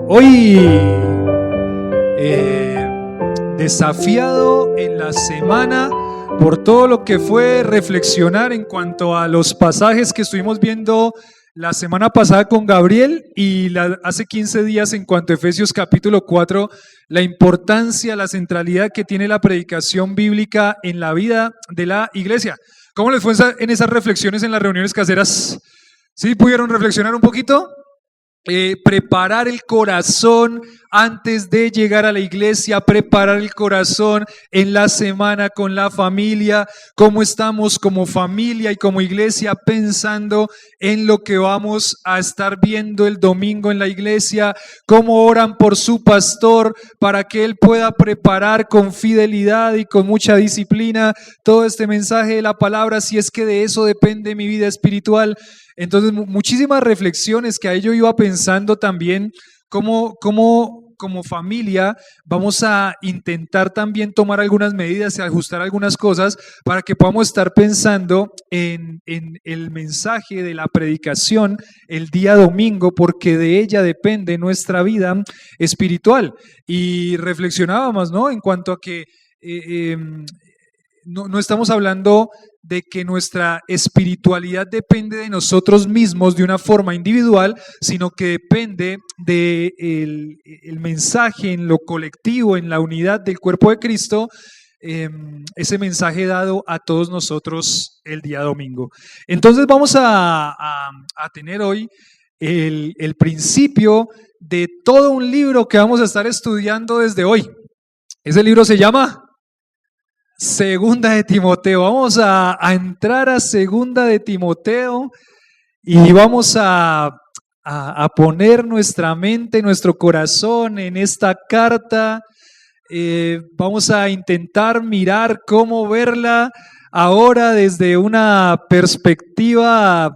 Hoy, desafiado en la semana por todo lo que fue reflexionar en cuanto a los pasajes que estuvimos viendo la semana pasada con Gabriel y hace 15 días en cuanto a Efesios capítulo 4, la importancia, la centralidad que tiene la predicación bíblica en la vida de la iglesia. ¿Cómo les fue en esas reflexiones en las reuniones caseras? ¿Sí pudieron reflexionar un poquito? Preparar el corazón antes de llegar a la iglesia, preparar el corazón en la semana con la familia, cómo estamos como familia y como iglesia pensando en lo que vamos a estar viendo el domingo en la iglesia, cómo oran por su pastor para que él pueda preparar con fidelidad y con mucha disciplina todo este mensaje de la palabra, si es que de eso depende mi vida espiritual. Entonces, muchísimas reflexiones que a ello iba pensando también, como familia vamos a intentar también tomar algunas medidas y ajustar algunas cosas para que podamos estar pensando en el mensaje de la predicación el día domingo, porque de ella depende nuestra vida espiritual. Y reflexionábamos, ¿no?, en cuanto a que no estamos hablando de que nuestra espiritualidad depende de nosotros mismos de una forma individual, sino que depende del mensaje en lo colectivo, en la unidad del cuerpo de Cristo, ese mensaje dado a todos nosotros el día domingo. Entonces vamos a tener hoy el principio de todo un libro que vamos a estar estudiando desde hoy. Ese libro se llama Segunda de Timoteo. Vamos a entrar a Segunda de Timoteo y vamos a poner nuestra mente, nuestro corazón en esta carta. Vamos a intentar mirar cómo verla ahora desde una perspectiva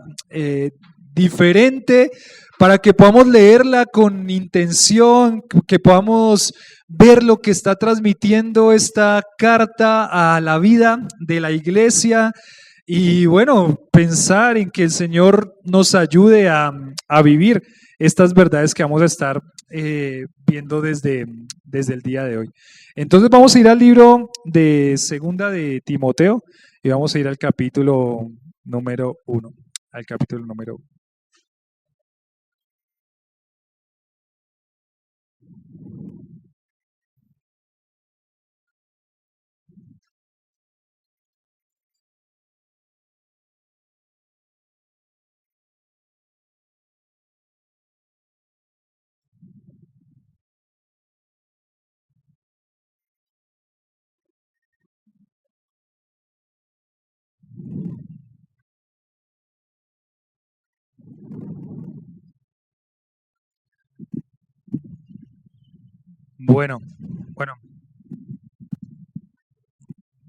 diferente, para que podamos leerla con intención, que podamos ver lo que está transmitiendo esta carta a la vida de la iglesia y bueno, pensar en que el Señor nos ayude a vivir estas verdades que vamos a estar viendo desde el día de hoy. Entonces vamos a ir al libro de Segunda de Timoteo y vamos a ir al capítulo número 1, al capítulo número 1.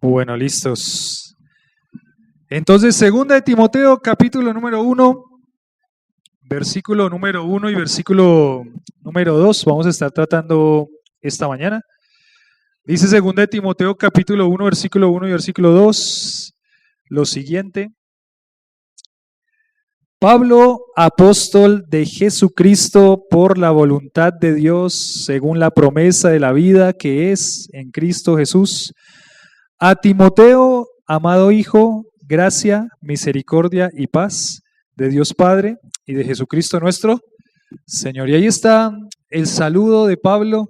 Bueno, listos. Entonces, Segunda de Timoteo, capítulo número 1, versículo número 1 y versículo número 2, vamos a estar tratando esta mañana. Dice Segunda de Timoteo, capítulo 1, versículo 1 y versículo 2, lo siguiente. Pablo, apóstol de Jesucristo por la voluntad de Dios, según la promesa de la vida que es en Cristo Jesús, a Timoteo, amado hijo, gracia, misericordia y paz de Dios Padre y de Jesucristo nuestro Señor. Y ahí está el saludo de Pablo,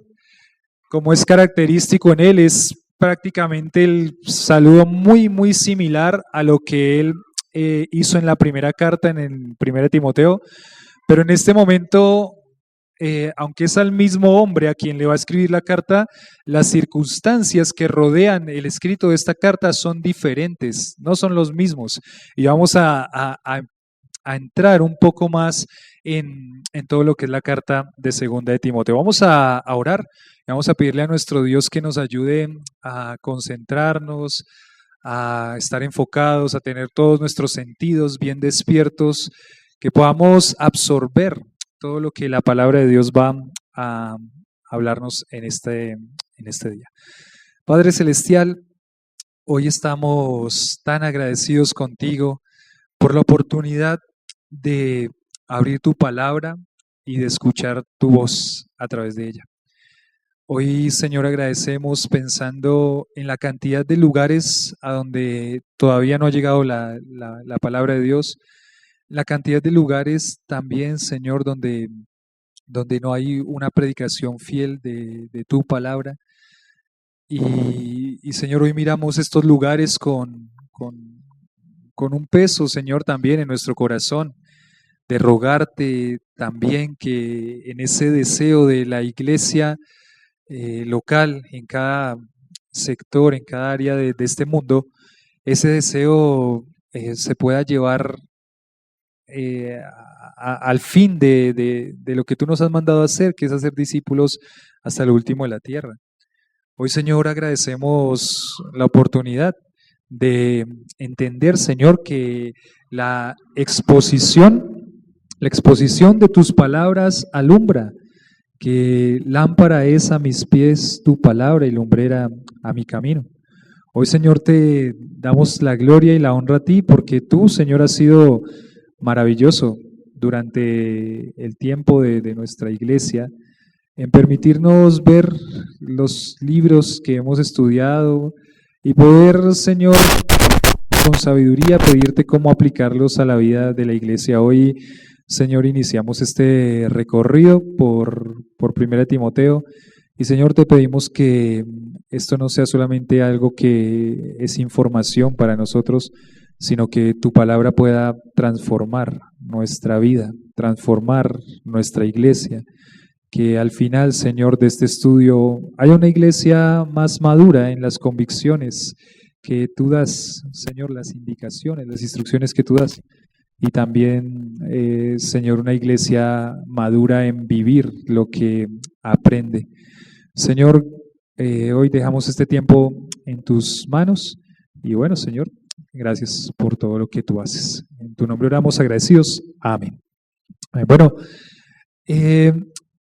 como es característico en él, es prácticamente el saludo muy similar a lo que él hizo en la primera carta, en el 1 Timoteo, pero en este momento, aunque es al mismo hombre a quien le va a escribir la carta, las circunstancias que rodean el escrito de esta carta son diferentes, no son los mismos. Y vamos a entrar un poco más en todo lo que es la carta de Segunda de Timoteo. Vamos a orar y vamos a pedirle a nuestro Dios que nos ayude a concentrarnos, a estar enfocados, a tener todos nuestros sentidos bien despiertos, que podamos absorber todo lo que la palabra de Dios va a hablarnos en este día. Padre Celestial, hoy estamos tan agradecidos contigo por la oportunidad de abrir tu palabra, y de escuchar tu voz a través de ella. Hoy, Señor, agradecemos pensando en la cantidad de lugares a donde todavía no ha llegado la palabra de Dios, la cantidad de lugares también, Señor, donde no hay una predicación fiel de tu palabra. Y, Señor, hoy miramos estos lugares con un peso, Señor, también en nuestro corazón, de rogarte también que en ese deseo de la iglesia local, en cada sector, en cada área de este mundo, ese deseo se pueda llevar al fin de lo que tú nos has mandado a hacer, que es hacer discípulos hasta lo último de la tierra. Hoy, Señor, agradecemos la oportunidad de entender, Señor, que la exposición de tus palabras alumbra, que lámpara es a mis pies tu palabra y lumbrera a mi camino. Hoy, Señor, te damos la gloria y la honra a ti, porque tú, Señor, has sido maravilloso durante el tiempo de nuestra iglesia, en permitirnos ver los libros que hemos estudiado y poder, Señor, con sabiduría pedirte cómo aplicarlos a la vida de la iglesia. Hoy, Señor, iniciamos este recorrido por 1 Timoteo y, Señor, te pedimos que esto no sea solamente algo que es información para nosotros, sino que tu palabra pueda transformar nuestra vida, transformar nuestra iglesia. Que al final, Señor, de este estudio haya una iglesia más madura en las convicciones que tú das, Señor, las indicaciones, las instrucciones que tú das. Y también, Señor, una iglesia madura en vivir lo que aprende. Señor, hoy dejamos este tiempo en tus manos. Y bueno, Señor, gracias por todo lo que tú haces. En tu nombre oramos agradecidos. Amén. Bueno,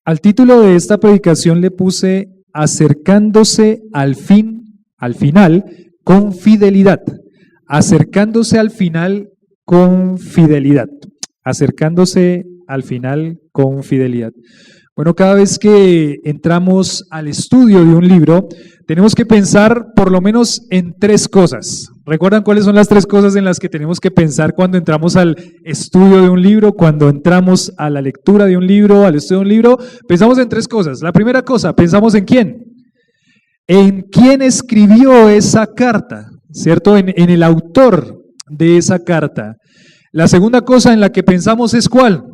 al título de esta predicación le puse acercándose al final con fidelidad. Acercándose al final con fidelidad. Acercándose al final con fidelidad. Bueno, cada vez que entramos al estudio de un libro, tenemos que pensar por lo menos en 3 cosas. ¿Recuerdan cuáles son las 3 cosas en las que tenemos que pensar cuando entramos al estudio de un libro, cuando entramos a la lectura de un libro, al estudio de un libro? Pensamos en 3 cosas. La primera cosa, pensamos en quién. En quién escribió esa carta, ¿cierto? En el autor de esa carta. La segunda cosa en la que pensamos es ¿cuál?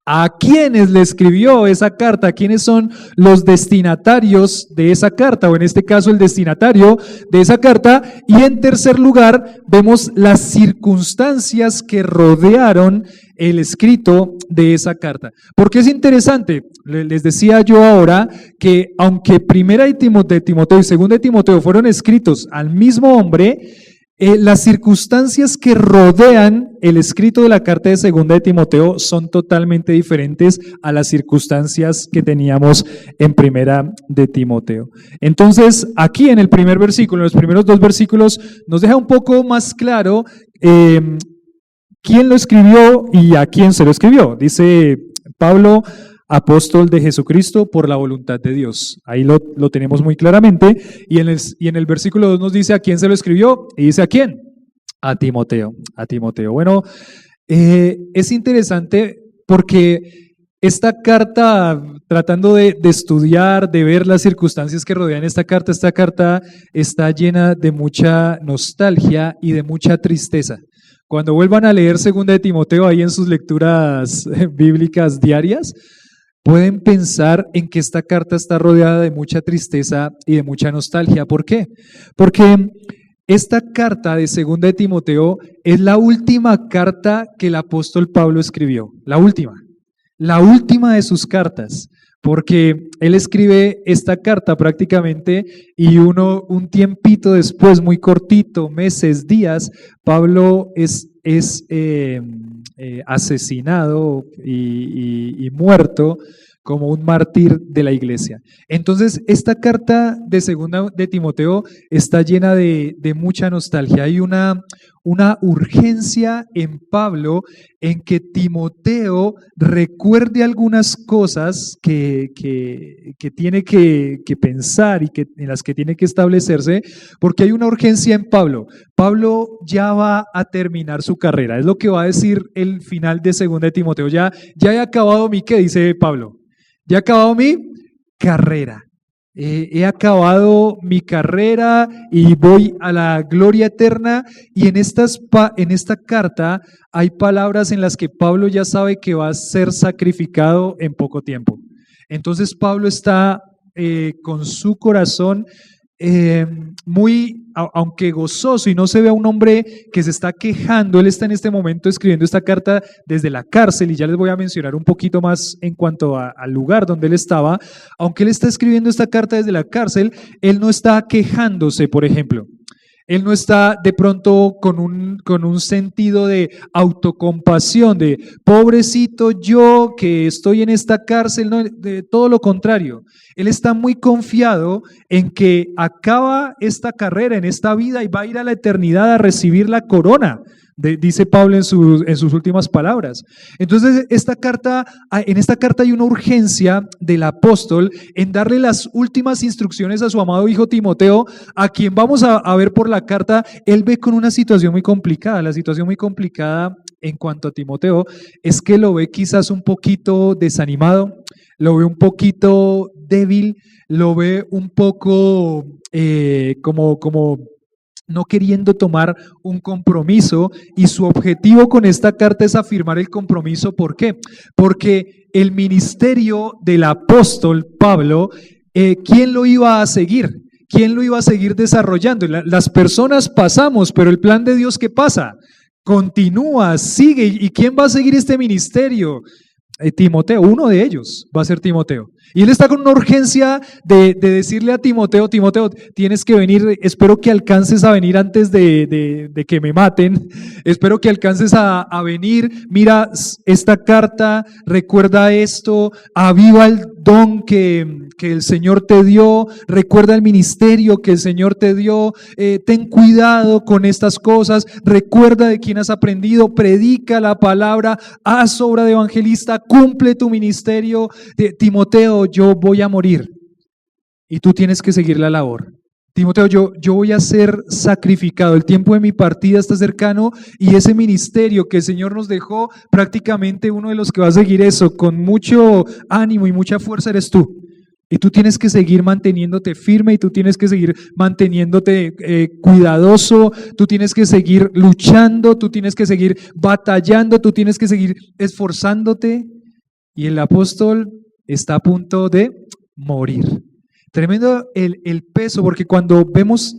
¿A quiénes le escribió esa carta? ¿Quiénes son los destinatarios de esa carta? O en este caso el destinatario de esa carta. Y en tercer lugar vemos las circunstancias que rodearon el escrito de esa carta. Porque es interesante, les decía yo ahora que aunque primera de Timoteo y segunda de Timoteo fueron escritos al mismo hombre, las circunstancias que rodean el escrito de la carta de segunda de Timoteo son totalmente diferentes a las circunstancias que teníamos en primera de Timoteo. Entonces, aquí en el primer versículo, en los primeros 2 versículos, nos deja un poco más claro quién lo escribió y a quién se lo escribió. Dice Pablo, apóstol de Jesucristo por la voluntad de Dios. Ahí lo tenemos muy claramente. Y en el versículo 2 nos dice a quién se lo escribió. Y dice a quién. A Timoteo. A Timoteo. Bueno, es interesante porque esta carta, tratando de estudiar, de ver las circunstancias que rodean esta carta está llena de mucha nostalgia y de mucha tristeza. Cuando vuelvan a leer segunda de Timoteo ahí en sus lecturas bíblicas diarias, pueden pensar en que esta carta está rodeada de mucha tristeza y de mucha nostalgia. ¿Por qué? Porque esta carta de segunda de Timoteo es la última carta que el apóstol Pablo escribió. La última de sus cartas. Porque él escribe esta carta prácticamente y un tiempito después, muy cortito, meses, días, Pablo es asesinado y muerto como un mártir de la iglesia. Entonces, esta carta de segunda de Timoteo está llena de mucha nostalgia. Hay una urgencia en Pablo en que Timoteo recuerde algunas cosas que tiene que pensar y en las que tiene que establecerse, porque hay una urgencia en Pablo. Pablo ya va a terminar su carrera, es lo que va a decir el final de segunda de Timoteo. Ya he acabado ¿qué dice Pablo? Ya he acabado mi carrera. He acabado mi carrera y voy a la gloria eterna. Y en esta carta hay palabras en las que Pablo ya sabe que va a ser sacrificado en poco tiempo. Entonces Pablo está con su corazón aunque gozoso, y no se ve a un hombre que se está quejando. Él está en este momento escribiendo esta carta desde la cárcel, y ya les voy a mencionar un poquito más en cuanto al lugar donde él estaba. Aunque él está escribiendo esta carta desde la cárcel, él no está quejándose, por ejemplo. Él no está de pronto con un sentido de autocompasión, de pobrecito yo que estoy en esta cárcel, no, de todo lo contrario. Él está muy confiado en que acaba esta carrera, en esta vida, y va a ir a la eternidad a recibir la corona, dice Pablo en sus últimas palabras. Entonces, en esta carta hay una urgencia del apóstol en darle las últimas instrucciones a su amado hijo Timoteo, a quien vamos a ver por la carta. Él ve con una situación muy complicada. La situación muy complicada en cuanto a Timoteo es que lo ve quizás un poquito desanimado, lo ve un poquito débil, lo ve un poco como no queriendo tomar un compromiso, y su objetivo con esta carta es afirmar el compromiso. ¿Por qué? Porque el ministerio del apóstol Pablo, ¿quién lo iba a seguir? ¿Quién lo iba a seguir desarrollando? Las personas pasamos, pero el plan de Dios, ¿qué pasa? Continúa, sigue. ¿Y quién va a seguir este ministerio? Timoteo, uno de ellos va a ser Timoteo. Y él está con una urgencia de decirle a Timoteo: Timoteo, tienes que venir, espero que alcances a venir antes de que me maten, espero que alcances a venir, mira esta carta, recuerda esto, aviva el don que el Señor te dio, recuerda el ministerio que el Señor te dio, ten cuidado con estas cosas, recuerda de quién has aprendido, predica la palabra, haz obra de evangelista, cumple tu ministerio. Timoteo, yo voy a morir y tú tienes que seguir la labor. Timoteo, yo voy a ser sacrificado, el tiempo de mi partida está cercano, y ese ministerio que el Señor nos dejó, prácticamente uno de los que va a seguir eso con mucho ánimo y mucha fuerza eres tú. Y tú tienes que seguir manteniéndote firme, y tú tienes que seguir manteniéndote cuidadoso, tú tienes que seguir luchando, tú tienes que seguir batallando, tú tienes que seguir esforzándote. Y el apóstol está a punto de morir. Tremendo el peso, porque cuando vemos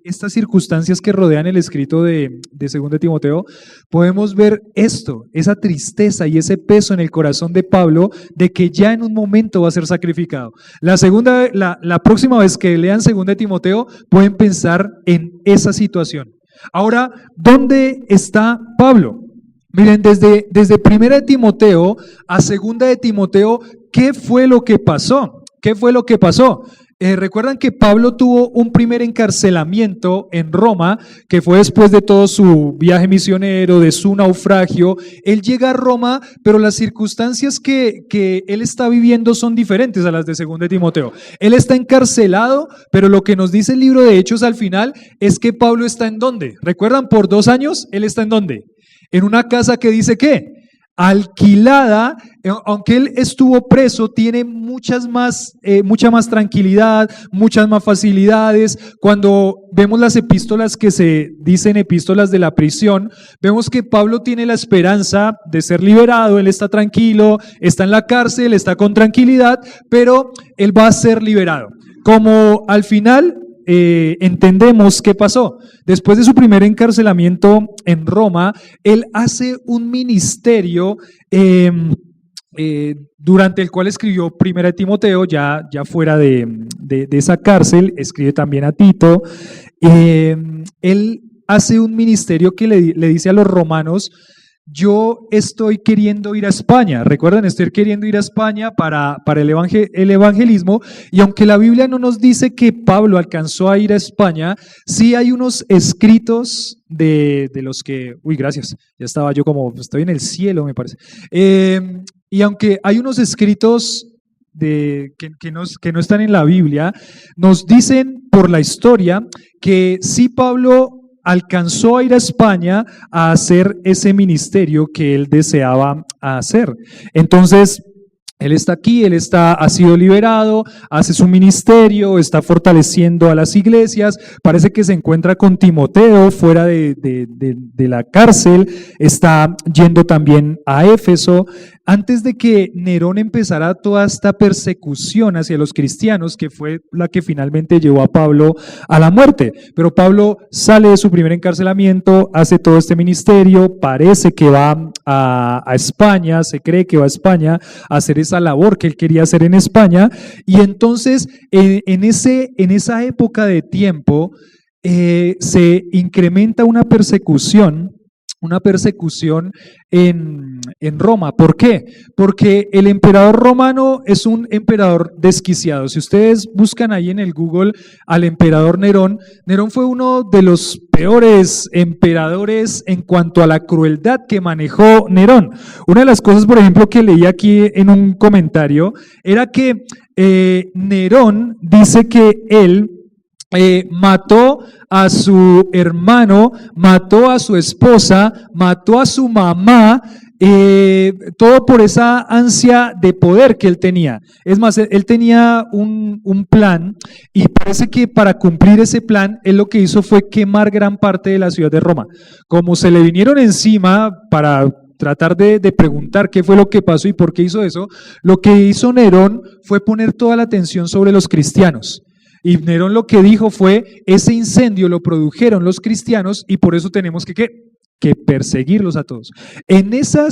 estas circunstancias que rodean el escrito de 2 Timoteo, podemos ver esto, esa tristeza y ese peso en el corazón de Pablo de que ya en un momento va a ser sacrificado. La próxima vez que lean 2 Timoteo pueden pensar en esa situación. Ahora, ¿dónde está Pablo? Miren, desde 1 Timoteo a 2 Timoteo, ¿qué fue lo que pasó? ¿Qué fue lo que pasó? Recuerdan que Pablo tuvo un primer encarcelamiento en Roma, que fue después de todo su viaje misionero, de su naufragio. Él llega a Roma, pero las circunstancias que él está viviendo son diferentes a las de 2 Timoteo. Él está encarcelado, pero lo que nos dice el libro de Hechos al final es que Pablo está ¿en dónde? ¿Recuerdan? Por 2 años, él está ¿en dónde? En una casa que dice ¿qué? Alquilada. Aunque él estuvo preso, tiene mucha más tranquilidad, muchas más facilidades. Cuando vemos las epístolas que se dicen epístolas de la prisión, vemos que Pablo tiene la esperanza de ser liberado. Él está tranquilo, está en la cárcel, está con tranquilidad, pero él va a ser liberado. Como al final entendemos qué pasó. Después de su primer encarcelamiento en Roma, él hace un ministerio durante el cual escribió 1 Timoteo, ya fuera de esa cárcel, escribe también a Tito. Él hace un ministerio que le dice a los romanos: yo estoy queriendo ir a España. Recuerden, estoy queriendo ir a España para el evangelismo, y aunque la Biblia no nos dice que Pablo alcanzó a ir a España, sí hay unos escritos de los que, uy, gracias, ya estaba yo como, estoy en el cielo, me parece. Y aunque hay unos escritos que no están en la Biblia, nos dicen por la historia que sí Pablo alcanzó a ir a España a hacer ese ministerio que él deseaba hacer. Entonces, él está aquí, ha sido liberado, hace su ministerio, está fortaleciendo a las iglesias, parece que se encuentra con Timoteo fuera de la cárcel, está yendo también a Éfeso. Antes de que Nerón empezara toda esta persecución hacia los cristianos, que fue la que finalmente llevó a Pablo a la muerte. Pero Pablo sale de su primer encarcelamiento, hace todo este ministerio, parece que va a España, se cree que va a España a hacer esa labor que él quería hacer en España, y entonces en esa época de tiempo se incrementa una persecución en Roma. ¿Por qué? Porque el emperador romano es un emperador desquiciado. Si ustedes buscan ahí en el Google al emperador Nerón, Nerón fue uno de los peores emperadores en cuanto a la crueldad que manejó Nerón. Una de las cosas, por ejemplo, que leí aquí en un comentario, era que Nerón dice que él mató a su hermano, mató a su esposa, mató a su mamá, todo por esa ansia de poder que él tenía. Es más, él tenía un plan, y parece que para cumplir ese plan, él lo que hizo fue quemar gran parte de la ciudad de Roma. Como se le vinieron encima para tratar de preguntar qué fue lo que pasó y por qué hizo eso, lo que hizo Nerón fue poner toda la atención sobre los cristianos. Y Nerón lo que dijo fue, ese incendio lo produjeron los cristianos y por eso tenemos que perseguirlos a todos. En esa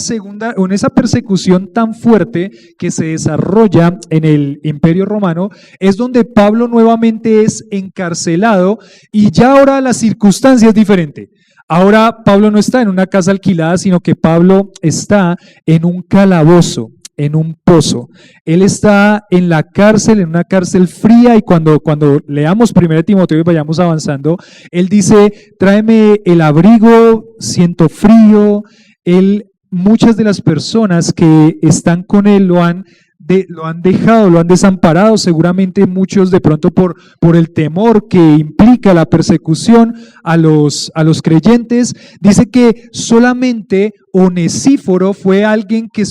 persecución tan fuerte que se desarrolla en el Imperio Romano, es donde Pablo nuevamente es encarcelado, y ya ahora la circunstancia es diferente. Ahora Pablo no está en una casa alquilada, sino que Pablo está en un calabozo, en un pozo. Él está en la cárcel, en una cárcel fría, y cuando leamos 1 Timoteo y vayamos avanzando, él dice, tráeme el abrigo, siento frío. Muchas de las personas que están con él lo han dejado, lo han desamparado, seguramente muchos de pronto por el temor que implica la persecución a los creyentes. Dice que solamente Onesíforo fue alguien que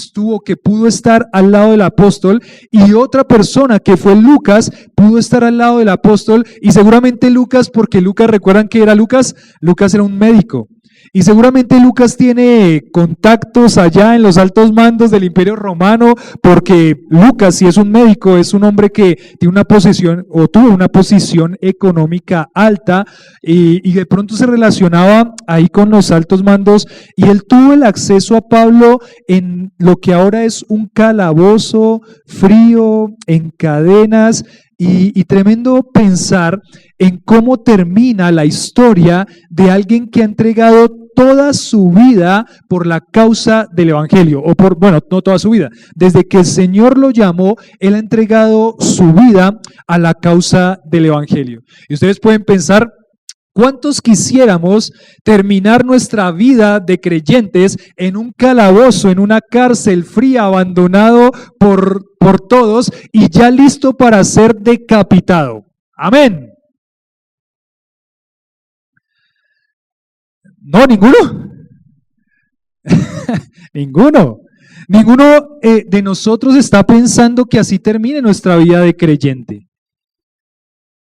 pudo estar al lado del apóstol, y otra persona que fue Lucas pudo estar al lado del apóstol, y seguramente Lucas, porque Lucas, ¿recuerdan que era Lucas? Lucas era un médico. Y seguramente Lucas tiene contactos allá en los altos mandos del Imperio Romano, porque Lucas, si es un médico, es un hombre que tiene una posición o tuvo una posición económica alta, y de pronto se relacionaba ahí con los altos mandos, y él tuvo el acceso a Pablo en lo que ahora es un calabozo frío, en cadenas, y tremendo pensar en cómo termina la historia de alguien que ha entregado toda su vida por la causa del evangelio, no toda su vida, desde que el Señor lo llamó, él ha entregado su vida a la causa del evangelio. Y ustedes pueden pensar, ¿cuántos quisiéramos terminar nuestra vida de creyentes en un calabozo, en una cárcel fría, abandonado por todos y ya listo para ser decapitado? Amén. No, ninguno. Ninguno de nosotros está pensando que así termine nuestra vida de creyente.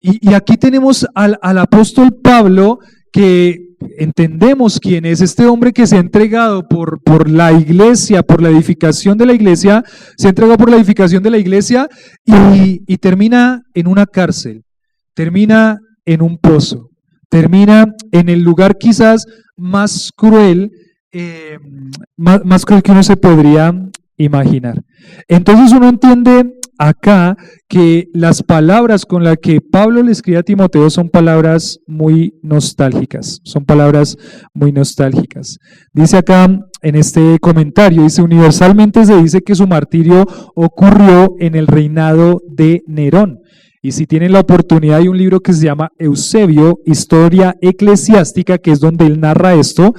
Y aquí tenemos al apóstol Pablo, que entendemos quién es este hombre que se ha entregado por la iglesia, por la edificación de la iglesia, se ha entregado por la edificación de la iglesia, y termina en una cárcel, termina en un pozo, termina en el lugar quizás más cruel, más cruel que uno se podría imaginar. Entonces uno entiende acá que las palabras con las que Pablo le escribe a Timoteo son palabras muy nostálgicas, son palabras muy nostálgicas. Dice acá en este comentario, dice, universalmente se dice que su martirio ocurrió en el reinado de Nerón. Y si tienen la oportunidad, hay un libro que se llama Eusebio, Historia Eclesiástica, que es donde él narra esto.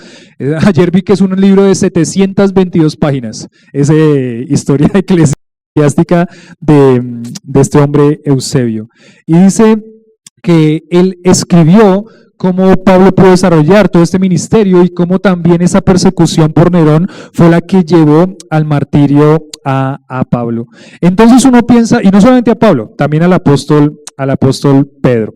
Ayer vi que es un libro de 722 páginas, es Historia Eclesiástica de este hombre Eusebio. Y dice que él escribió cómo Pablo pudo desarrollar todo este ministerio y cómo también esa persecución por Nerón fue la que llevó al martirio a Pablo. Entonces uno piensa, y no solamente a Pablo, también al apóstol Pedro.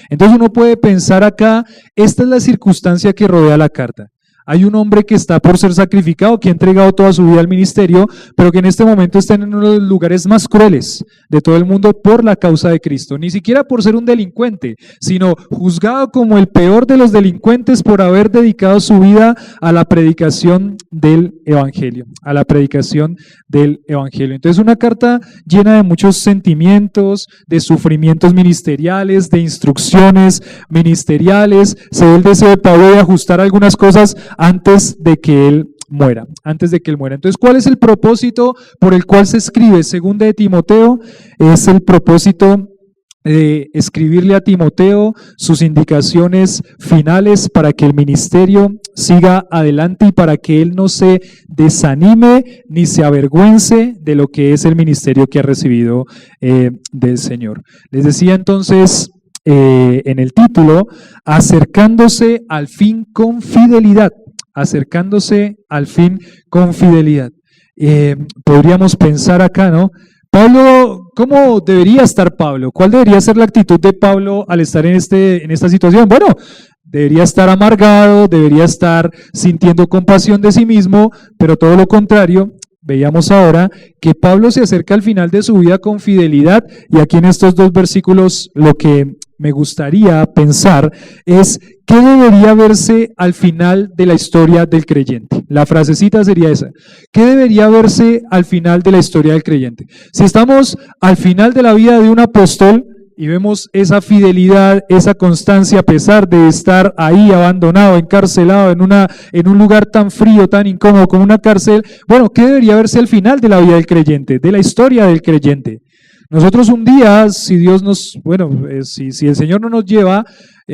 Entonces uno puede pensar acá, esta es la circunstancia que rodea la carta. Hay un hombre que está por ser sacrificado, que ha entregado toda su vida al ministerio, pero que en este momento está en uno de los lugares más crueles de todo el mundo por la causa de Cristo. Ni siquiera por ser un delincuente, sino juzgado como el peor de los delincuentes por haber dedicado su vida a la predicación del Evangelio, Entonces una carta llena de muchos sentimientos, de sufrimientos ministeriales, de instrucciones ministeriales. Se ve el deseo de Pablo de ajustar algunas cosas antes de que él muera. Entonces, ¿cuál es el propósito por el cual se escribe Segunda de Timoteo? Es el propósito de escribirle a Timoteo sus indicaciones finales para que el ministerio siga adelante y para que él no se desanime ni se avergüence de lo que es el ministerio que ha recibido del Señor. Les decía entonces en el título, acercándose al fin con fidelidad. Podríamos pensar acá, ¿no? Pablo, ¿cómo debería estar Pablo? ¿Cuál debería ser la actitud de Pablo al estar en esta situación? Bueno, debería estar amargado, debería estar sintiendo compasión de sí mismo, pero todo lo contrario. Veíamos ahora que Pablo se acerca al final de su vida con fidelidad, y aquí en estos dos versículos lo que me gustaría pensar es qué debería verse al final de la historia del creyente. La frasecita sería esa: ¿qué debería verse al final de la historia del creyente? Si estamos al final de la vida de un apóstol y vemos esa fidelidad, esa constancia a pesar de estar ahí abandonado, encarcelado en un lugar tan frío, tan incómodo como una cárcel, bueno, ¿qué debería verse al final de la vida del creyente, de la historia del creyente? Nosotros un día, si el Señor no nos lleva,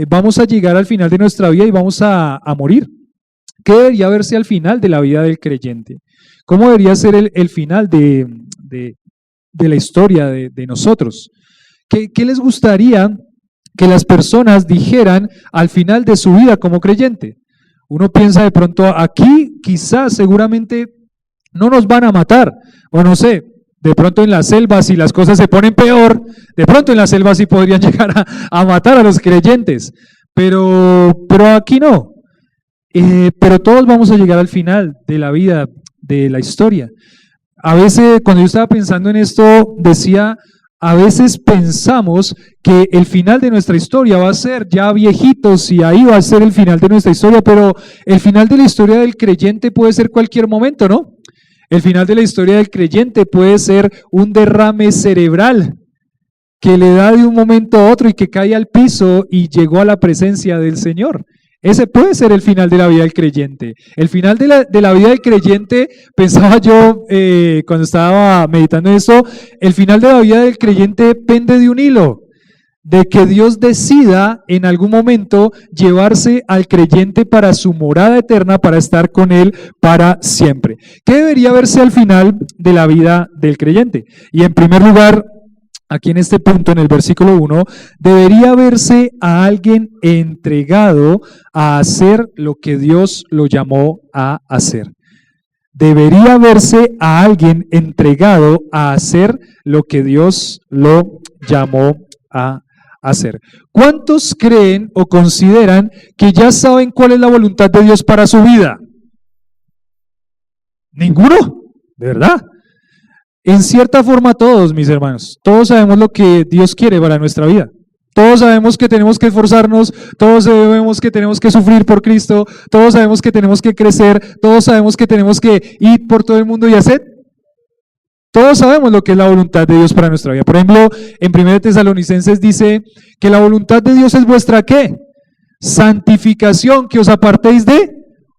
vamos a llegar al final de nuestra vida y vamos a morir. ¿Qué debería verse al final de la vida del creyente? ¿Cómo debería ser el final de la historia de nosotros? ¿Qué les gustaría que las personas dijeran al final de su vida como creyente? Uno piensa de pronto, aquí quizás seguramente no nos van a matar, o no sé, de pronto en la selva, si las cosas se ponen peor, de pronto en la selva sí podrían llegar a matar a los creyentes, pero aquí no. Pero todos vamos a llegar al final de la vida, de la historia. A veces, cuando yo estaba pensando en esto, decía, a veces pensamos que el final de nuestra historia va a ser ya viejitos y ahí va a ser el final de nuestra historia, pero el final de la historia del creyente puede ser cualquier momento, ¿no? El final de la historia del creyente puede ser un derrame cerebral que le da de un momento a otro y que cae al piso y llegó a la presencia del Señor. Ese puede ser el final de la vida del creyente. El final de la vida del creyente, pensaba yo cuando estaba meditando en eso, el final de la vida del creyente pende de un hilo, de que Dios decida en algún momento llevarse al creyente para su morada eterna, para estar con él para siempre. ¿Qué debería verse al final de la vida del creyente? Y en primer lugar, aquí en este punto, en el versículo 1, debería verse a alguien entregado a hacer lo que Dios lo llamó a hacer. Debería verse a alguien entregado a hacer lo que Dios lo llamó a hacer. ¿Cuántos creen o consideran que ya saben cuál es la voluntad de Dios para su vida? ¿Ninguno? ¿De verdad? En cierta forma todos, mis hermanos, todos sabemos lo que Dios quiere para nuestra vida. Todos sabemos que tenemos que esforzarnos, todos sabemos que tenemos que sufrir por Cristo, todos sabemos que tenemos que crecer, todos sabemos que tenemos que ir por todo el mundo y hacer Todos sabemos lo que es la voluntad de Dios para nuestra vida. Por ejemplo, en 1 Tesalonicenses dice que la voluntad de Dios es vuestra ¿qué? Santificación, que os apartéis de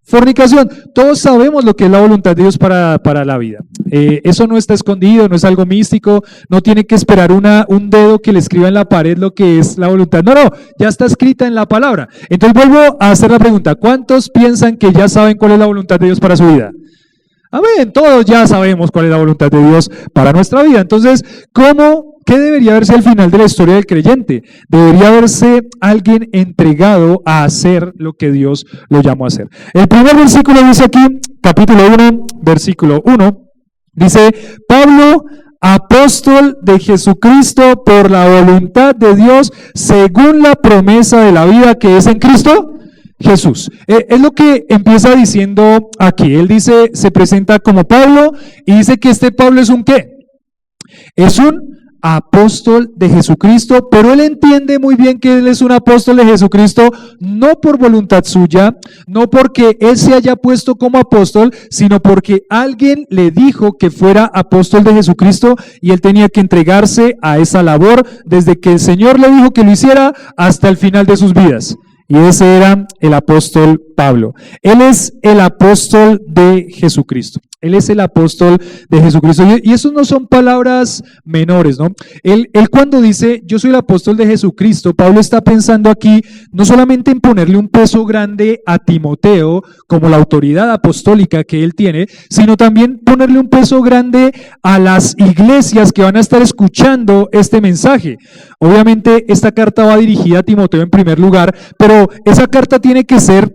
fornicación. Todos sabemos lo que es la voluntad de Dios para la vida. Eso no está escondido, no es algo místico, no tiene que esperar un dedo que le escriba en la pared lo que es la voluntad. No, ya está escrita en la palabra. Entonces vuelvo a hacer la pregunta, ¿cuántos piensan que ya saben cuál es la voluntad de Dios para su vida? Amén, todos ya sabemos cuál es la voluntad de Dios para nuestra vida. Entonces, ¿qué debería verse al final de la historia del creyente? Debería verse alguien entregado a hacer lo que Dios lo llamó a hacer. El primer versículo dice aquí, capítulo 1, versículo 1, dice, Pablo, apóstol de Jesucristo por la voluntad de Dios, según la promesa de la vida que es en Cristo Jesús. Es lo que empieza diciendo aquí. Él dice, se presenta como Pablo y dice que este Pablo es un ¿qué? Es un apóstol de Jesucristo, pero él entiende muy bien que él es un apóstol de Jesucristo no por voluntad suya, no porque él se haya puesto como apóstol, sino porque alguien le dijo que fuera apóstol de Jesucristo y él tenía que entregarse a esa labor desde que el Señor le dijo que lo hiciera hasta el final de sus vidas. Y ese era el apóstol Pablo. Él es el apóstol de Jesucristo. Él es el apóstol de Jesucristo. Y eso no son palabras menores, ¿no? Él cuando dice, yo soy el apóstol de Jesucristo, Pablo está pensando aquí no solamente en ponerle un peso grande a Timoteo, como la autoridad apostólica que él tiene, sino también ponerle un peso grande a las iglesias que van a estar escuchando este mensaje. Obviamente, esta carta va dirigida a Timoteo en primer lugar, pero esa carta tiene que ser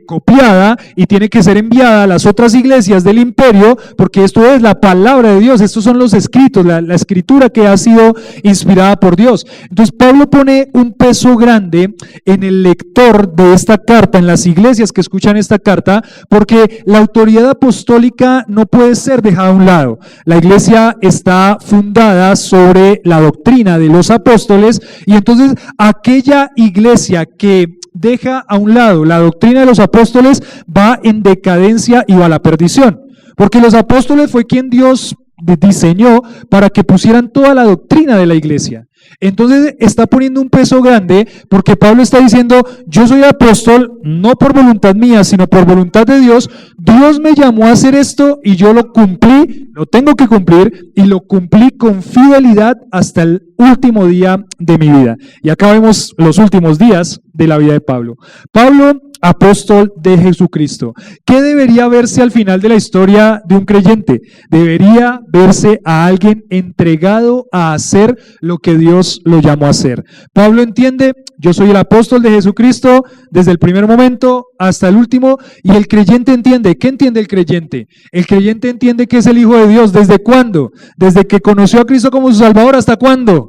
copiada y tiene que ser enviada a las otras iglesias del imperio, porque esto es la palabra de Dios, estos son los escritos, la escritura que ha sido inspirada por Dios. Entonces Pablo pone un peso grande en el lector de esta carta, en las iglesias que escuchan esta carta, porque la autoridad apostólica no puede ser dejada a un lado. La iglesia está fundada sobre la doctrina de los apóstoles, y entonces aquella iglesia que deja a un lado la doctrina de los apóstoles va en decadencia y va a la perdición, porque los apóstoles fue quien Dios diseñó para que pusieran toda la doctrina de la iglesia. Entonces está poniendo un peso grande porque Pablo está diciendo, yo soy apóstol no por voluntad mía, sino por voluntad de Dios. Dios me llamó a hacer esto y yo lo cumplí, lo tengo que cumplir y lo cumplí con fidelidad hasta el último día de mi vida. Y acá vemos los últimos días de la vida de Pablo. Pablo, apóstol de Jesucristo. ¿Qué debería verse al final de la historia de un creyente? Debería verse a alguien entregado a hacer lo que Dios lo llamó a hacer. Pablo entiende, yo soy el apóstol de Jesucristo desde el primer momento hasta el último, y el creyente entiende. ¿Qué entiende el creyente? El creyente entiende que es el Hijo de Dios. ¿Desde cuándo? Desde que conoció a Cristo como su Salvador. ¿Hasta cuándo?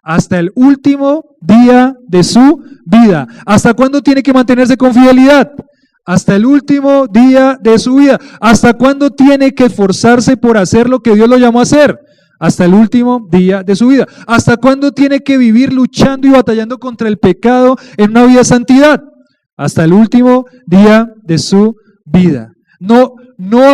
Hasta el último día de su vida. ¿Hasta cuándo tiene que mantenerse con fidelidad? Hasta el último día de su vida. ¿Hasta cuándo tiene que esforzarse por hacer lo que Dios lo llamó a hacer? Hasta el último día de su vida. ¿Hasta cuándo tiene que vivir luchando y batallando contra el pecado en una vida de santidad? Hasta el último día de su vida. No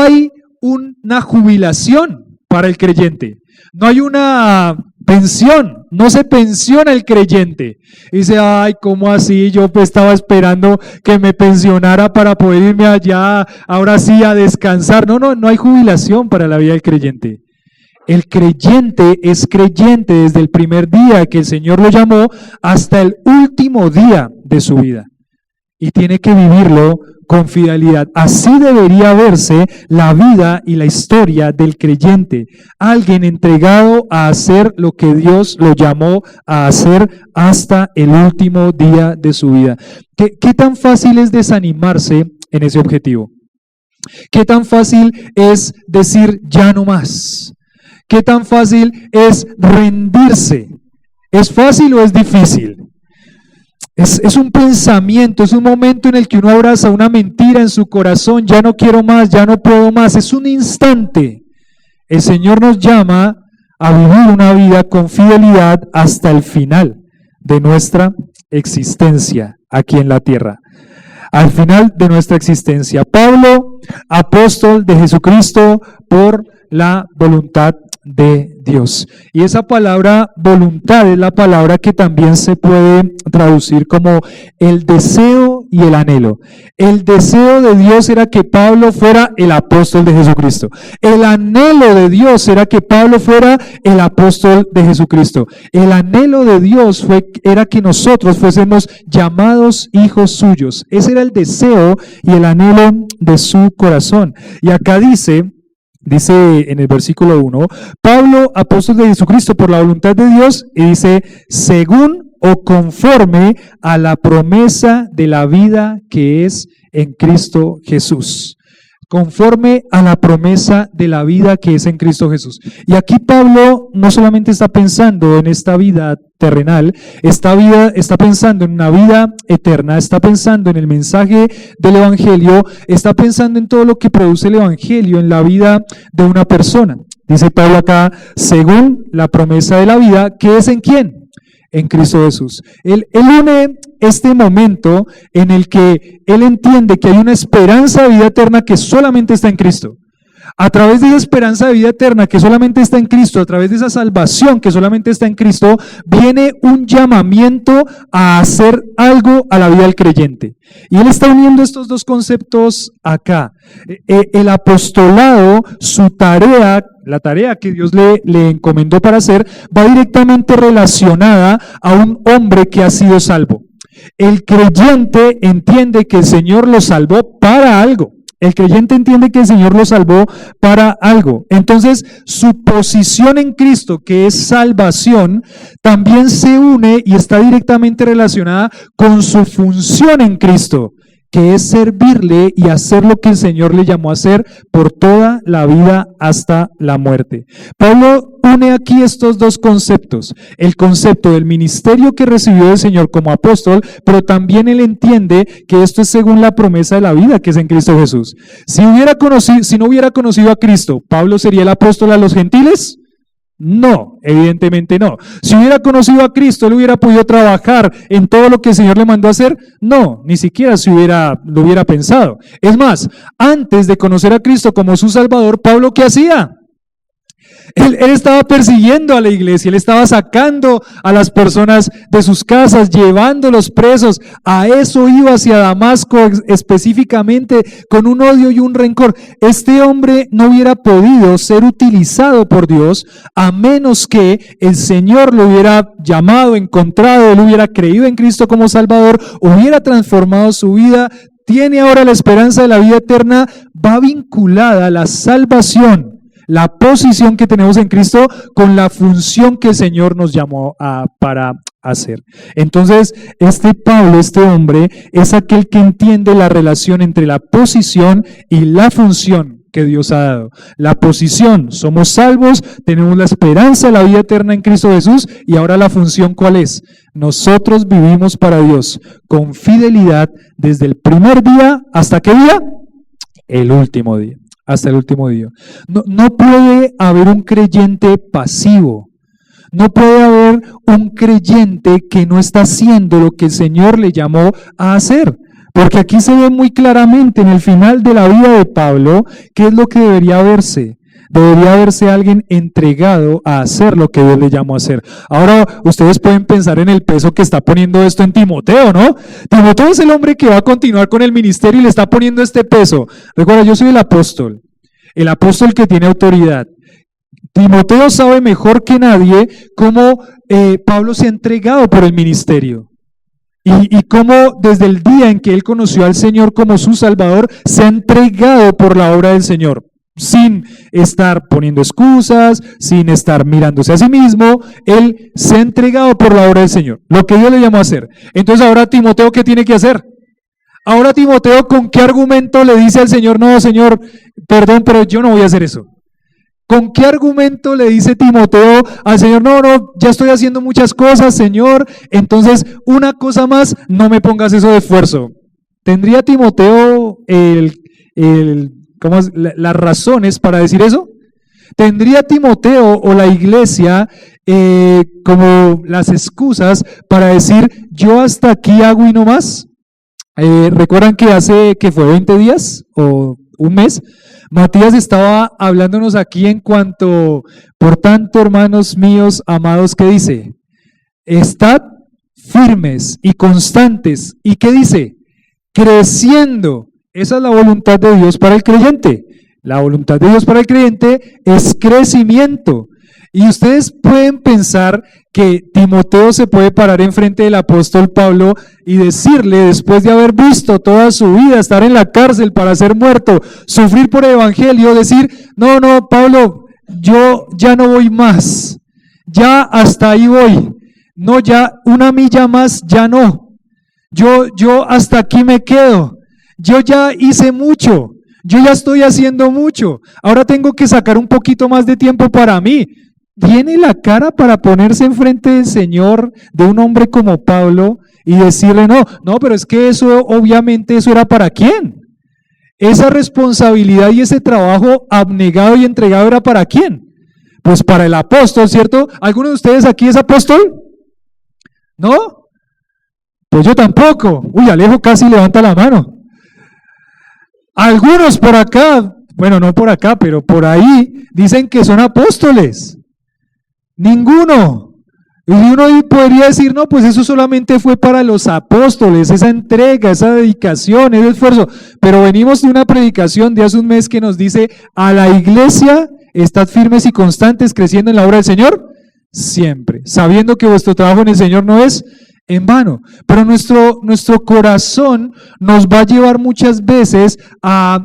hay una jubilación para el creyente. No hay una pensión, no se pensiona el creyente. Dice, ay, ¿cómo así? Yo estaba esperando que me pensionara para poder irme allá, ahora sí a descansar. No hay jubilación para la vida del creyente. El creyente es creyente desde el primer día que el Señor lo llamó hasta el último día de su vida. Y tiene que vivirlo con fidelidad. Así debería verse la vida y la historia del creyente. Alguien entregado a hacer lo que Dios lo llamó a hacer hasta el último día de su vida. ¿Qué tan fácil es desanimarse en ese objetivo? ¿Qué tan fácil es decir ya no más? ¿Qué tan fácil es rendirse? ¿Es fácil o es difícil? Es un pensamiento, es un momento en el que uno abraza una mentira en su corazón, ya no quiero más, ya no puedo más, es un instante. El Señor nos llama a vivir una vida con fidelidad hasta el final de nuestra existencia aquí en la tierra. Al final de nuestra existencia. Pablo, apóstol de Jesucristo por la voluntad de Dios. Y esa palabra voluntad es la palabra que también se puede traducir como el deseo y el anhelo. El deseo de Dios era que Pablo fuera el apóstol de Jesucristo. El anhelo de Dios era que Pablo fuera el apóstol de Jesucristo. El anhelo de Dios era que nosotros fuésemos llamados hijos suyos. Ese era el deseo y el anhelo de su corazón. Y acá dice en el versículo 1, Pablo, apóstol de Jesucristo por la voluntad de Dios, y dice, según o conforme a la promesa de la vida que es en Cristo Jesús. Conforme a la promesa de la vida que es en Cristo Jesús. Y aquí Pablo no solamente está pensando en esta vida terrenal, está pensando en una vida eterna, está pensando en el mensaje del Evangelio, está pensando en todo lo que produce el Evangelio en la vida de una persona. Dice Pablo acá, según la promesa de la vida, ¿que es en quién? En Cristo Jesús. Él une este momento en el que él entiende que hay una esperanza de vida eterna que solamente está en Cristo. A través de esa esperanza de vida eterna que solamente está en Cristo, a través de esa salvación que solamente está en Cristo, viene un llamamiento a hacer algo a la vida del creyente. Y él está uniendo estos dos conceptos acá. El apostolado, su tarea, la tarea que Dios le encomendó para hacer, va directamente relacionada a un hombre que ha sido salvo. El creyente entiende que el Señor lo salvó para algo. El creyente entiende que el Señor lo salvó para algo. Entonces, su posición en Cristo, que es salvación, también se une y está directamente relacionada con su función en Cristo, que es servirle y hacer lo que el Señor le llamó a hacer por toda la vida hasta la muerte. Pablo une aquí estos dos conceptos, el concepto del ministerio que recibió del Señor como apóstol, pero también él entiende que esto es según la promesa de la vida que es en Cristo Jesús. Si no hubiera conocido a Cristo, ¿Pablo sería el apóstol a los gentiles? No, evidentemente no. Si hubiera conocido a Cristo, ¿él hubiera podido trabajar en todo lo que el Señor le mandó a hacer? No, ni siquiera lo hubiera pensado. Es más, antes de conocer a Cristo como su Salvador, ¿Pablo qué hacía? Él estaba persiguiendo a la iglesia, él estaba sacando a las personas de sus casas, llevándolos presos. A eso iba hacia Damasco específicamente, con un odio y un rencor. Este hombre no hubiera podido ser utilizado por Dios a menos que el Señor lo hubiera llamado, encontrado, él hubiera creído en Cristo como Salvador, hubiera transformado su vida. Tiene ahora la esperanza de la vida eterna, va vinculada a la salvación, la posición que tenemos en Cristo con la función que el Señor nos llamó para hacer. Entonces, Pablo, este hombre, es aquel que entiende la relación entre la posición y la función que Dios ha dado. La posición, somos salvos, tenemos la esperanza de la vida eterna en Cristo Jesús, y ahora la función, ¿cuál es? Nosotros vivimos para Dios con fidelidad desde el primer día, ¿hasta qué día? El último día. Hasta el último día. No puede haber un creyente pasivo. No puede haber un creyente que no está haciendo lo que el Señor le llamó a hacer. Porque aquí se ve muy claramente en el final de la vida de Pablo qué es lo que debería verse. Debería verse alguien entregado a hacer lo que Dios le llamó a hacer. Ahora ustedes pueden pensar en el peso que está poniendo esto en Timoteo, ¿no? Timoteo es el hombre que va a continuar con el ministerio y le está poniendo este peso. Recuerda, yo soy el apóstol que tiene autoridad. Timoteo sabe mejor que nadie cómo Pablo se ha entregado por el ministerio. Y cómo desde el día en que él conoció al Señor como su Salvador, se ha entregado por la obra del Señor. Sin estar poniendo excusas, sin estar mirándose a sí mismo, él se ha entregado por la obra del Señor, lo que Dios le llamó a hacer. Entonces ahora Timoteo, ¿qué tiene que hacer? Ahora Timoteo, ¿con qué argumento le dice al Señor, no, Señor, perdón, pero yo no voy a hacer eso? ¿Con qué argumento le dice Timoteo al Señor, no, ya estoy haciendo muchas cosas, Señor, entonces una cosa más, no me pongas eso de esfuerzo? ¿Tendría Timoteo las razones para decir eso? ¿Tendría Timoteo o la iglesia como las excusas para decir, yo hasta aquí hago y no más? ¿Recuerdan que hace, que fue 20 días o un mes? Matías estaba hablándonos aquí en cuanto, por tanto, hermanos míos, amados, ¿qué dice? Estad firmes y constantes. ¿Y qué dice? Creciendo. Esa es la voluntad de Dios para el creyente. La voluntad de Dios para el creyente es crecimiento. Y ustedes pueden pensar que Timoteo se puede parar enfrente del apóstol Pablo y decirle, después de haber visto toda su vida, estar en la cárcel para ser muerto, sufrir por el evangelio, decir, no, Pablo, yo ya no voy más, ya hasta ahí voy, no, ya una milla más, ya no, yo hasta aquí me quedo, yo ya hice mucho, yo ya estoy haciendo mucho, ahora tengo que sacar un poquito más de tiempo para mí. Tiene la cara para ponerse enfrente del Señor, de un hombre como Pablo, y decirle, no, pero es que eso, obviamente, eso era para quién. Esa responsabilidad y ese trabajo abnegado y entregado era para quién. Pues para el apóstol, ¿cierto? ¿Alguno de ustedes aquí es apóstol? ¿No? Pues yo tampoco. Uy, Alejo casi levanta la mano. Algunos por acá, bueno, no por acá, pero por ahí, dicen que son apóstoles. Ninguno. Y uno podría decir, no, pues eso solamente fue para los apóstoles, esa entrega, esa dedicación, ese esfuerzo. Pero venimos de una predicación de hace un mes que nos dice, a la iglesia, estad firmes y constantes creciendo en la obra del Señor, siempre, sabiendo que vuestro trabajo en el Señor no es en vano. Pero nuestro corazón nos va a llevar muchas veces a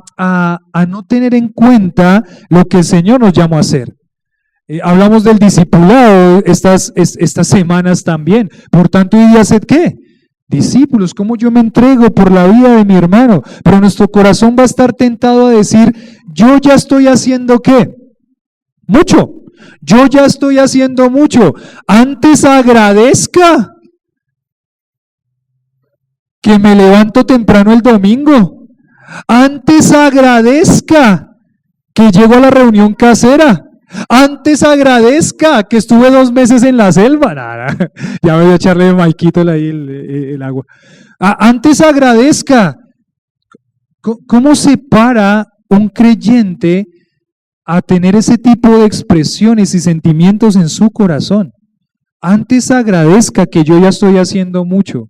no tener en cuenta lo que el Señor nos llamó a hacer. Hablamos del discipulado estas semanas también. Por tanto, hoy día sed ¿qué? Discípulos, ¿cómo yo me entrego por la vida de mi hermano? Pero nuestro corazón va a estar tentado a decir, yo ya estoy haciendo ¿qué? Mucho. Yo ya estoy haciendo mucho. Antes agradezca que me levanto temprano el domingo. Antes agradezca que llego a la reunión casera. Antes agradezca que estuve 2 meses en la selva. Ya voy a echarle de Maikito ahí el agua. Antes agradezca. ¿Cómo se para un creyente a tener ese tipo de expresiones y sentimientos en su corazón? Antes agradezca que yo ya estoy haciendo mucho.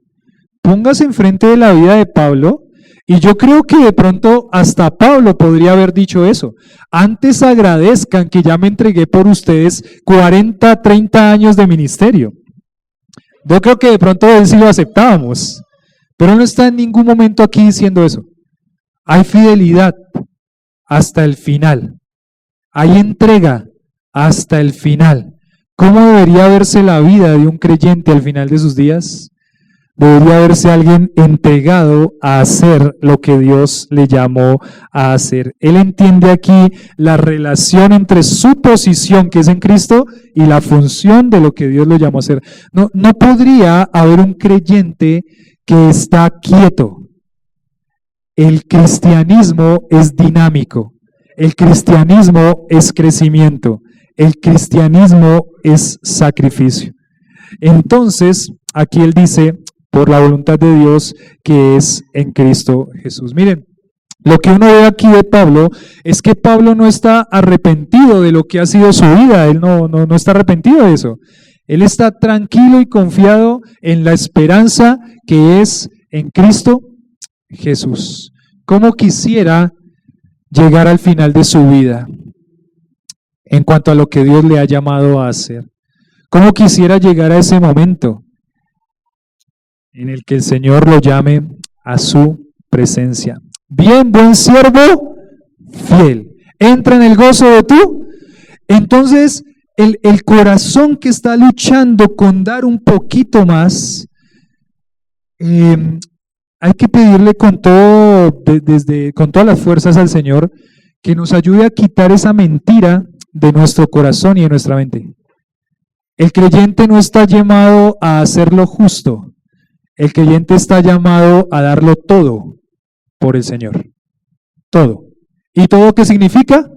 Póngase enfrente de la vida de Pablo. Y yo creo que de pronto hasta Pablo podría haber dicho eso. Antes agradezcan que ya me entregué por ustedes 40, 30 años de ministerio. Yo creo que de pronto él sí lo aceptábamos, pero no está en ningún momento aquí diciendo eso. Hay fidelidad hasta el final. Hay entrega hasta el final. ¿Cómo debería verse la vida de un creyente al final de sus días? Debería verse alguien entregado a hacer lo que Dios le llamó a hacer. Él entiende aquí la relación entre su posición, que es en Cristo, y la función de lo que Dios lo llamó a hacer. No podría haber un creyente que está quieto. El cristianismo es dinámico. El cristianismo es crecimiento. El cristianismo es sacrificio. Entonces, aquí él dice, por la voluntad de Dios que es en Cristo Jesús. Miren, lo que uno ve aquí de Pablo es que Pablo no está arrepentido de lo que ha sido su vida, él no está arrepentido de eso. Él está tranquilo y confiado en la esperanza que es en Cristo Jesús. ¿Cómo quisiera llegar al final de su vida en cuanto a lo que Dios le ha llamado a hacer? ¿Cómo quisiera llegar a ese momento en el que el Señor lo llame a su presencia? Bien, buen siervo, fiel. Entra en el gozo de tú. Entonces, el corazón que está luchando con dar un poquito más, hay que pedirle con todas las fuerzas al Señor que nos ayude a quitar esa mentira de nuestro corazón y de nuestra mente. El creyente no está llamado a hacer lo justo. El creyente está llamado a darlo todo por el Señor. Todo. ¿Y todo qué significa?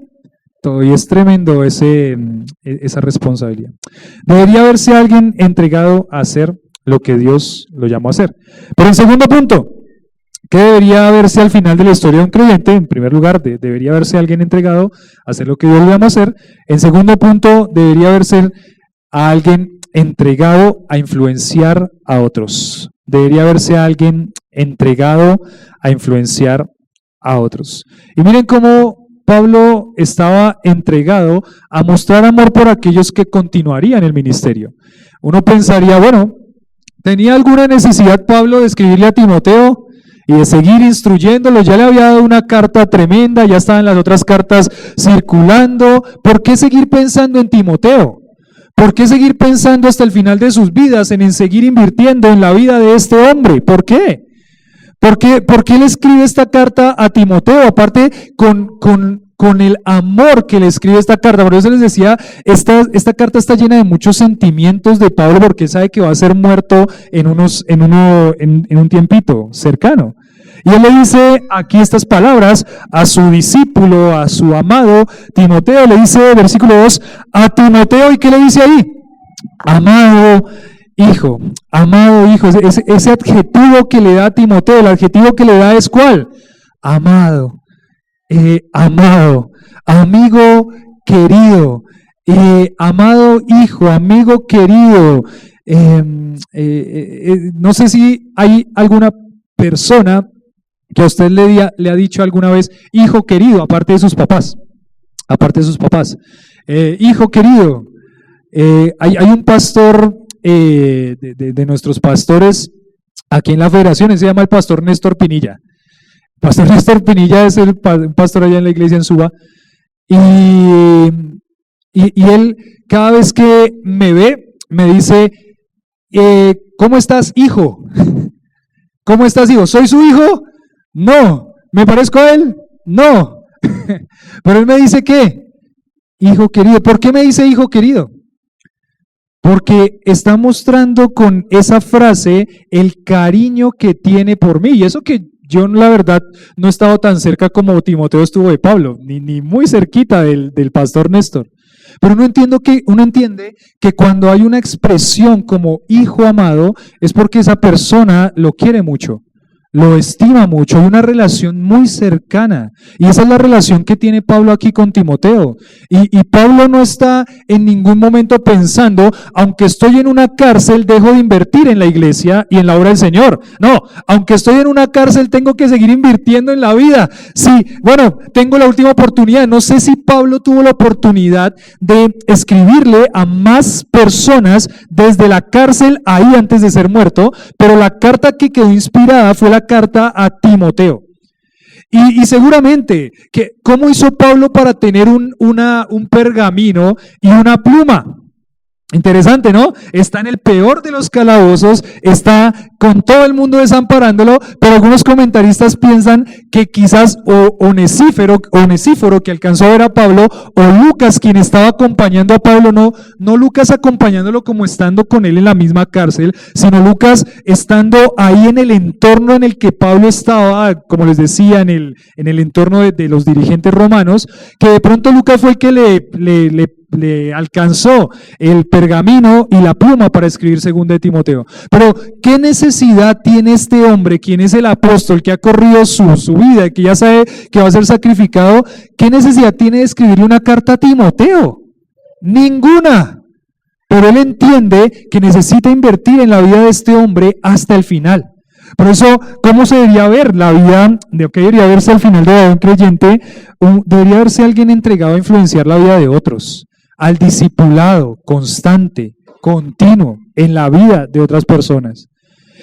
Todo. Y es tremendo esa responsabilidad. Debería verse alguien entregado a hacer lo que Dios lo llamó a hacer. Pero en segundo punto, ¿Qué debería verse al final de la historia de un creyente? En primer lugar, debería verse alguien entregado a hacer lo que Dios le llama a hacer. En segundo punto, debería verse a alguien entregado a influenciar a otros. Debería verse a alguien entregado a influenciar a otros. Y miren cómo Pablo estaba entregado a mostrar amor por aquellos que continuarían el ministerio. Uno pensaría, bueno, ¿tenía alguna necesidad Pablo de escribirle a Timoteo y de seguir instruyéndolo? Ya le había dado una carta tremenda, ya estaban las otras cartas circulando. ¿Por qué seguir pensando en Timoteo? ¿Por qué seguir pensando hasta el final de sus vidas en seguir invirtiendo en la vida de este hombre? ¿Por qué? ¿Por qué le escribe esta carta a Timoteo? Aparte, con el amor que le escribe esta carta. Por eso les decía, esta carta está llena de muchos sentimientos de Pablo, porque sabe que va a ser muerto en un tiempito cercano. Y él le dice aquí estas palabras a su discípulo, a su amado Timoteo. Le dice, versículo 2, a Timoteo, ¿y qué le dice ahí? Amado hijo, ese adjetivo que le da a Timoteo, el adjetivo que le da es ¿cuál? Amado, amado, amigo querido, amado hijo, amigo querido. No sé si hay alguna persona que a usted le ha dicho alguna vez, hijo querido, aparte de sus papás, hijo querido. Hay un pastor de nuestros pastores aquí en la federación, él se llama el pastor Néstor Pinilla. Pastor Néstor Pinilla es el pastor allá en la iglesia en Suba, y él cada vez que me ve, me dice, ¿cómo estás, hijo? ¿Cómo estás, hijo? ¿Soy su hijo? No. ¿Me parezco a él? No. Pero él me dice, ¿qué? Hijo querido. ¿Por qué me dice hijo querido? Porque está mostrando con esa frase el cariño que tiene por mí. Y eso que yo, la verdad, no he estado tan cerca como Timoteo estuvo de Pablo, ni muy cerquita del pastor Néstor. Pero uno entiende que cuando hay una expresión como hijo amado, es porque esa persona lo quiere mucho, lo estima mucho, hay una relación muy cercana. Y esa es la relación que tiene Pablo aquí con Timoteo. Y Pablo no está en ningún momento pensando, aunque estoy en una cárcel, dejo de invertir en la iglesia y en la obra del Señor. No, aunque estoy en una cárcel, tengo que seguir invirtiendo en la vida. Sí, bueno, tengo la última oportunidad. No sé si Pablo tuvo la oportunidad de escribirle a más personas desde la cárcel ahí antes de ser muerto, pero la carta que quedó inspirada fue la carta a Timoteo. Y seguramente, ¿cómo hizo Pablo para tener un pergamino y una pluma? Interesante, ¿no? Está en el peor de los calabozos, está con todo el mundo desamparándolo, pero algunos comentaristas piensan que quizás Onesíforo, que alcanzó a ver a Pablo, o Lucas, quien estaba acompañando a Pablo, no Lucas acompañándolo como estando con él en la misma cárcel, sino Lucas estando ahí en el entorno en el que Pablo estaba, como les decía, en el entorno de los dirigentes romanos, que de pronto Lucas fue el que le alcanzó el pergamino y la pluma para escribir segunda de Timoteo. Pero ¿qué necesidad tiene este hombre, quien es el apóstol, que ha corrido su vida, que ya sabe que va a ser sacrificado? ¿Qué necesidad tiene de escribirle una carta a Timoteo? Ninguna. Pero él entiende que necesita invertir en la vida de este hombre hasta el final. Por eso, ¿cómo se debería ver la vida? ¿De qué debería verse al final de un creyente? Debería verse alguien entregado a influenciar la vida de otros, al discipulado constante, continuo en la vida de otras personas.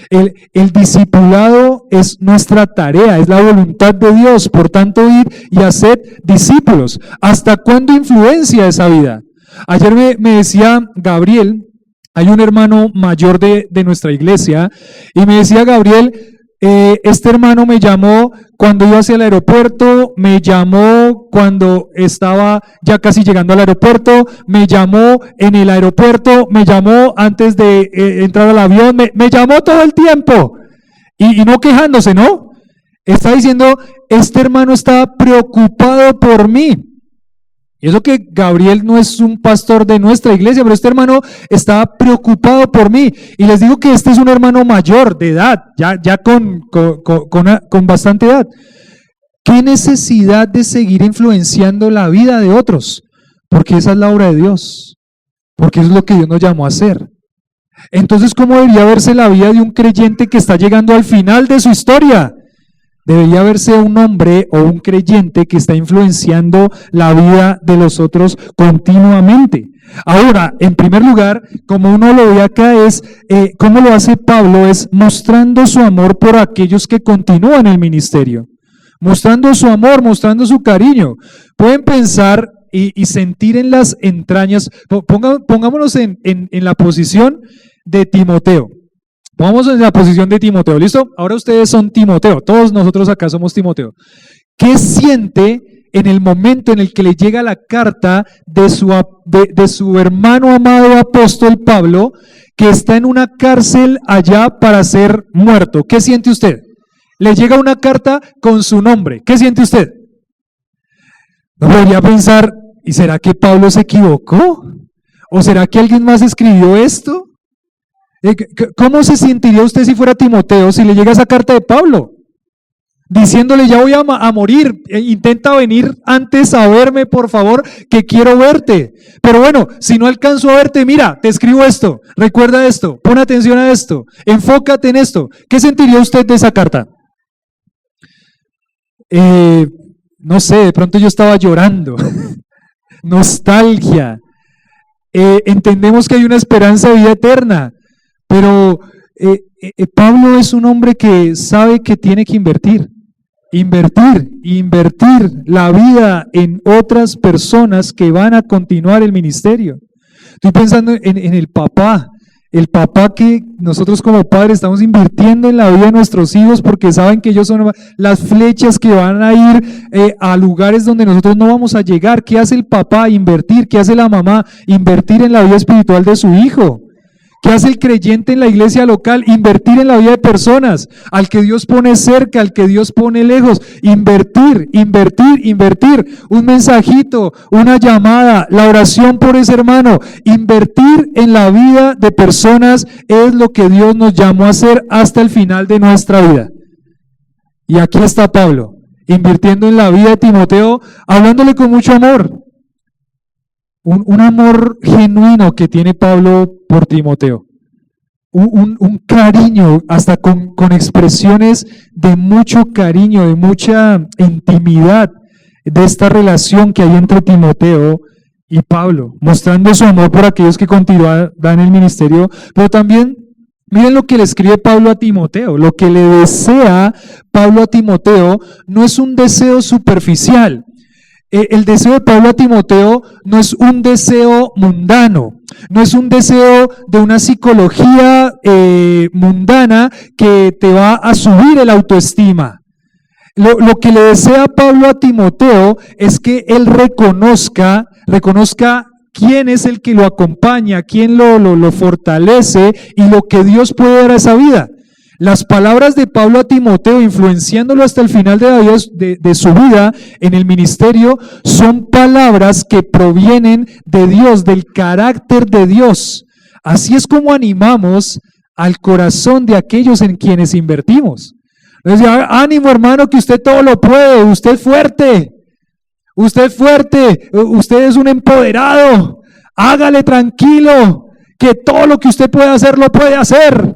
El discipulado es nuestra tarea, es la voluntad de Dios, por tanto ir y hacer discípulos. ¿Hasta cuándo influencia esa vida? Ayer me decía Gabriel, hay un hermano mayor de nuestra iglesia, y me decía Gabriel, este hermano me llamó cuando iba hacia el aeropuerto, me llamó cuando estaba ya casi llegando al aeropuerto, me llamó en el aeropuerto, me llamó antes de entrar al avión, me llamó todo el tiempo, y no quejándose, ¿no? Está diciendo, este hermano está preocupado por mí. Y eso que Gabriel no es un pastor de nuestra iglesia, pero este hermano estaba preocupado por mí. Y les digo que este es un hermano mayor de edad, ya con bastante edad. ¿Qué necesidad de seguir influenciando la vida de otros? Porque esa es la obra de Dios. Porque eso es lo que Dios nos llamó a hacer. Entonces, ¿cómo debería verse la vida de un creyente que está llegando al final de su historia? Debería verse un hombre o un creyente que está influenciando la vida de los otros continuamente. Ahora, en primer lugar, como uno lo ve acá es, ¿cómo lo hace Pablo? Es mostrando su amor por aquellos que continúan el ministerio. Mostrando su amor, mostrando su cariño. Pueden pensar y sentir en las entrañas, pongámonos en la posición de Timoteo. Vamos en la posición de Timoteo, ¿listo? Ahora ustedes son Timoteo, todos nosotros acá somos Timoteo. ¿Qué siente en el momento en el que le llega la carta de su hermano amado apóstol Pablo, que está en una cárcel allá para ser muerto? ¿Qué siente usted? Le llega una carta con su nombre. ¿Qué siente usted? ¿No podría pensar, ¿y será que Pablo se equivocó? ¿O será que alguien más escribió esto? ¿Cómo se sentiría usted si fuera Timoteo si le llega esa carta de Pablo? Diciéndole, ya voy a morir, intenta venir antes a verme, por favor, que quiero verte. Pero bueno, si no alcanzo a verte, mira, te escribo esto, recuerda esto, pon atención a esto, enfócate en esto. ¿Qué sentiría usted de esa carta? No sé, de pronto yo estaba llorando, nostalgia. Entendemos que hay una esperanza de vida eterna. Pero Pablo es un hombre que sabe que tiene que invertir la vida en otras personas que van a continuar el ministerio. Estoy pensando en el papá que nosotros como padres estamos invirtiendo en la vida de nuestros hijos porque saben que ellos son las flechas que van a ir a lugares donde nosotros no vamos a llegar. ¿Qué hace el papá? Invertir. ¿Qué hace la mamá? Invertir en la vida espiritual de su hijo. ¿Qué hace el creyente en la iglesia local? Invertir en la vida de personas, al que Dios pone cerca, al que Dios pone lejos. Invertir. Un mensajito, una llamada, la oración por ese hermano. Invertir en la vida de personas es lo que Dios nos llamó a hacer hasta el final de nuestra vida. Y aquí está Pablo, invirtiendo en la vida de Timoteo, hablándole con mucho amor. Un amor genuino que tiene Pablo por Timoteo, un cariño, hasta con expresiones de mucho cariño, de mucha intimidad de esta relación que hay entre Timoteo y Pablo, mostrando su amor por aquellos que continúan el ministerio, pero también miren lo que le escribe Pablo a Timoteo. Lo que le desea Pablo a Timoteo no es un deseo superficial. El deseo de Pablo a Timoteo no es un deseo mundano, no es un deseo de una psicología mundana que te va a subir el autoestima. Lo que le desea Pablo a Timoteo es que él reconozca quién es el que lo acompaña, quién lo fortalece y lo que Dios puede dar a esa vida. Las palabras de Pablo a Timoteo, influenciándolo hasta el final de su vida en el ministerio, son palabras que provienen de Dios, del carácter de Dios. Así es como animamos al corazón de aquellos en quienes invertimos. Entonces, ánimo hermano, que usted todo lo puede, usted es fuerte, usted es un empoderado, hágale tranquilo, que todo lo que usted puede hacer, lo puede hacer.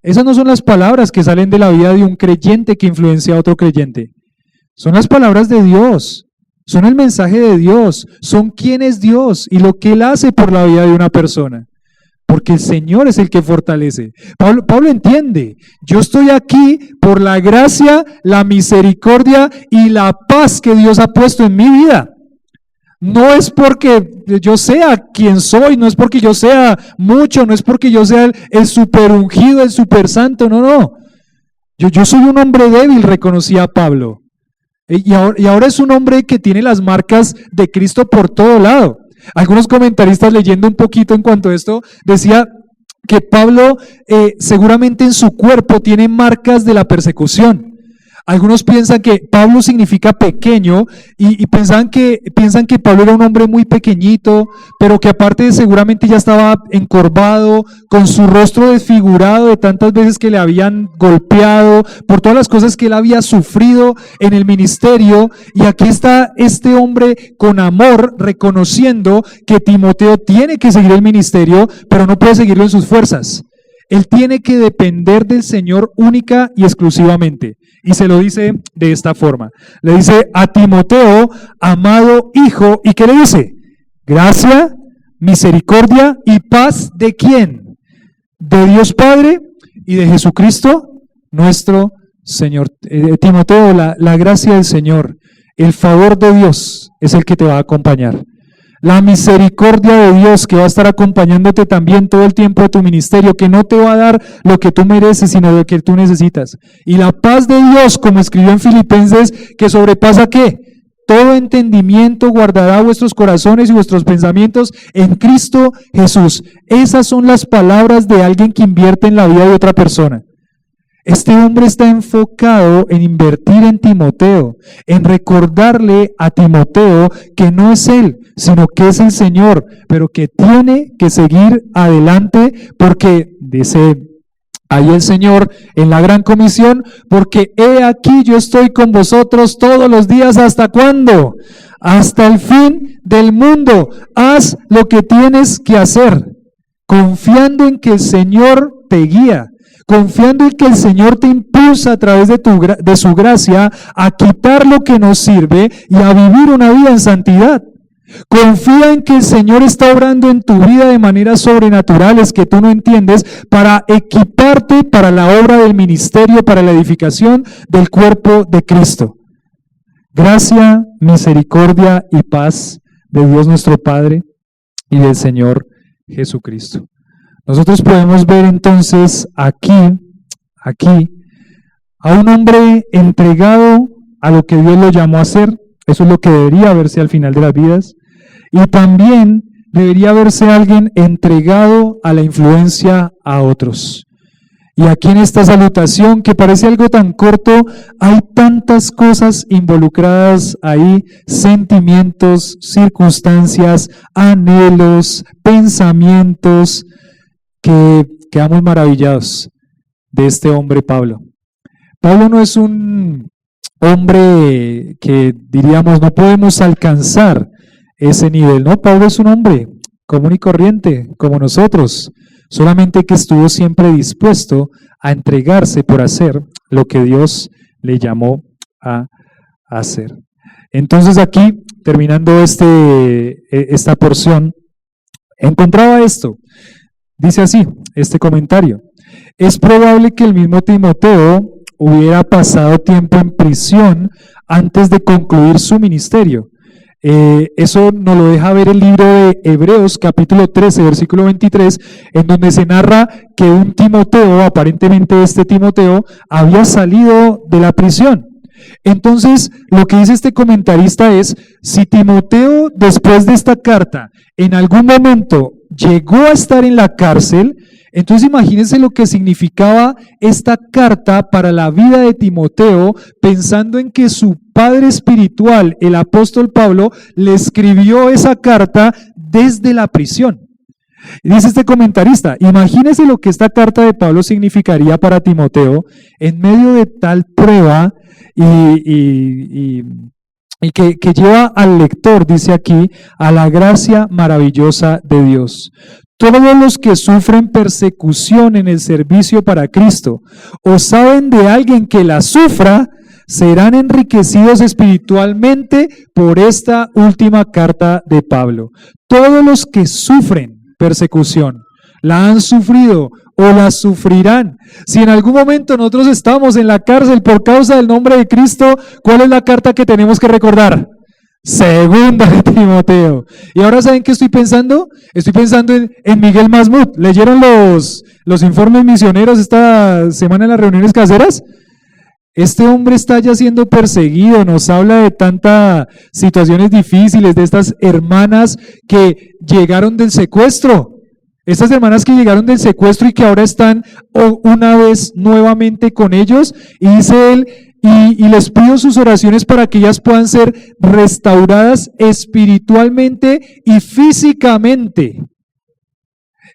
Esas no son las palabras que salen de la vida de un creyente que influencia a otro creyente. Son las palabras de Dios, son el mensaje de Dios, son quién es Dios y lo que Él hace por la vida de una persona. Porque el Señor es el que fortalece. Pablo entiende, yo estoy aquí por la gracia, la misericordia y la paz que Dios ha puesto en mi vida. No es porque yo sea quien soy, no es porque yo sea mucho, no es porque yo sea el super ungido, el super santo, no. Yo soy un hombre débil, reconocía Pablo. Y ahora es un hombre que tiene las marcas de Cristo por todo lado. Algunos comentaristas, leyendo un poquito en cuanto a esto, decía que Pablo seguramente en su cuerpo tiene marcas de la persecución. Algunos piensan que Pablo significa pequeño y piensan que Pablo era un hombre muy pequeñito, pero que aparte seguramente ya estaba encorvado, con su rostro desfigurado de tantas veces que le habían golpeado, por todas las cosas que él había sufrido en el ministerio. Y aquí está este hombre con amor reconociendo que Timoteo tiene que seguir el ministerio, pero no puede seguirlo en sus fuerzas. Él tiene que depender del Señor única y exclusivamente. Y se lo dice de esta forma. Le dice a Timoteo, amado hijo, ¿y qué le dice? Gracia, misericordia y paz, ¿de quién? De Dios Padre y de Jesucristo nuestro Señor. Timoteo, la gracia del Señor, el favor de Dios es el que te va a acompañar. La misericordia de Dios que va a estar acompañándote también todo el tiempo de tu ministerio, que no te va a dar lo que tú mereces, sino lo que tú necesitas. Y la paz de Dios, como escribió en Filipenses, que sobrepasa ¿qué? Todo entendimiento, guardará vuestros corazones y vuestros pensamientos en Cristo Jesús. Esas son las palabras de alguien que invierte en la vida de otra persona. Este hombre está enfocado en invertir en Timoteo, en recordarle a Timoteo que no es él, sino que es el Señor, pero que tiene que seguir adelante porque dice ahí el Señor en la gran comisión, porque he aquí yo estoy con vosotros todos los días, ¿hasta cuándo? Hasta el fin del mundo. Haz lo que tienes que hacer, confiando en que el Señor te guía. Confiando en que el Señor te impulsa a través de su gracia a quitar lo que nos sirve y a vivir una vida en santidad. Confía en que el Señor está obrando en tu vida de maneras sobrenaturales que tú no entiendes para equiparte para la obra del ministerio, para la edificación del cuerpo de Cristo. Gracia, misericordia y paz de Dios nuestro Padre y del Señor Jesucristo. Nosotros podemos ver entonces aquí, a un hombre entregado a lo que Dios lo llamó a hacer. Eso es lo que debería verse al final de las vidas. Y también debería verse alguien entregado a la influencia a otros. Y aquí en esta salutación, que parece algo tan corto, hay tantas cosas involucradas ahí, sentimientos, circunstancias, anhelos, pensamientos, que quedamos maravillados de este hombre Pablo. Pablo no es un hombre que diríamos no podemos alcanzar ese nivel, no, Pablo es un hombre común y corriente como nosotros, solamente que estuvo siempre dispuesto a entregarse por hacer lo que Dios le llamó a hacer. Entonces aquí, terminando esta porción, encontraba esto. Dice así, este comentario: es probable que el mismo Timoteo hubiera pasado tiempo en prisión antes de concluir su ministerio. Eso nos lo deja ver el libro de Hebreos, capítulo 13, versículo 23, en donde se narra que un Timoteo, aparentemente este Timoteo, había salido de la prisión. Entonces, lo que dice este comentarista es, si Timoteo, después de esta carta, en algún momento llegó a estar en la cárcel, entonces imagínense lo que significaba esta carta para la vida de Timoteo, pensando en que su padre espiritual, el apóstol Pablo, le escribió esa carta desde la prisión. Y dice este comentarista, imagínense lo que esta carta de Pablo significaría para Timoteo en medio de tal prueba y que lleva al lector, dice aquí, a la gracia maravillosa de Dios. Todos los que sufren persecución en el servicio para Cristo o saben de alguien que la sufra, serán enriquecidos espiritualmente por esta última carta de Pablo. Todos los que sufren persecución, la han sufrido o la sufrirán. Si en algún momento nosotros estamos en la cárcel por causa del nombre de Cristo, ¿cuál es la carta que tenemos que recordar? Segunda de Timoteo. Y ahora ¿saben qué estoy pensando? Estoy pensando en Miguel Masmud. ¿Leyeron los informes misioneros esta semana en las reuniones caseras? Este hombre está ya siendo perseguido, nos habla de tantas situaciones difíciles, de estas hermanas que llegaron del secuestro. Estas hermanas que llegaron del secuestro y que ahora están una vez nuevamente con ellos, y dice él, y les pido sus oraciones para que ellas puedan ser restauradas espiritualmente y físicamente.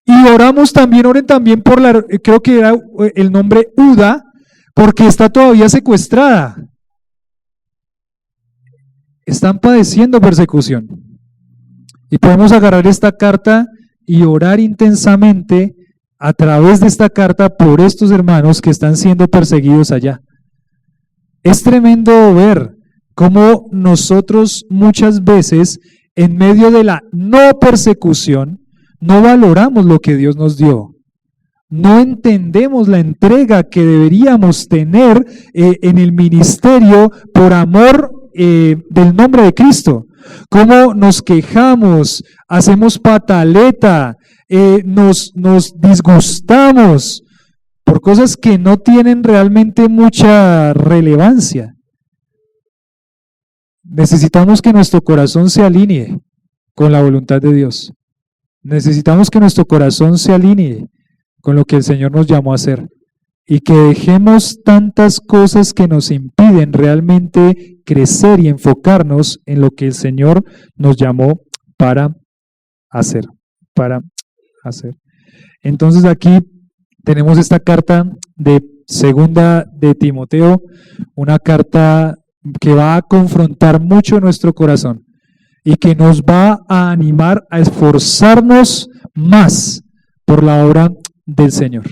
Y oramos también, oren también por creo que era el nombre Uda, porque está todavía secuestrada. Están padeciendo persecución. Y podemos agarrar esta carta y orar intensamente a través de esta carta por estos hermanos que están siendo perseguidos allá. Es tremendo ver cómo nosotros muchas veces, en medio de la no persecución, no valoramos lo que Dios nos dio. No entendemos la entrega que deberíamos tener en el ministerio por amor del nombre de Cristo. Cómo nos quejamos, hacemos pataleta, nos disgustamos por cosas que no tienen realmente mucha relevancia. Necesitamos que nuestro corazón se alinee con la voluntad de Dios. Necesitamos que nuestro corazón se alinee con lo que el Señor nos llamó a hacer y que dejemos tantas cosas que nos impiden realmente crecer y enfocarnos en lo que el Señor nos llamó para hacer. Entonces aquí tenemos esta carta de segunda de Timoteo, una carta que va a confrontar mucho nuestro corazón y que nos va a animar a esforzarnos más por la obra del Señor.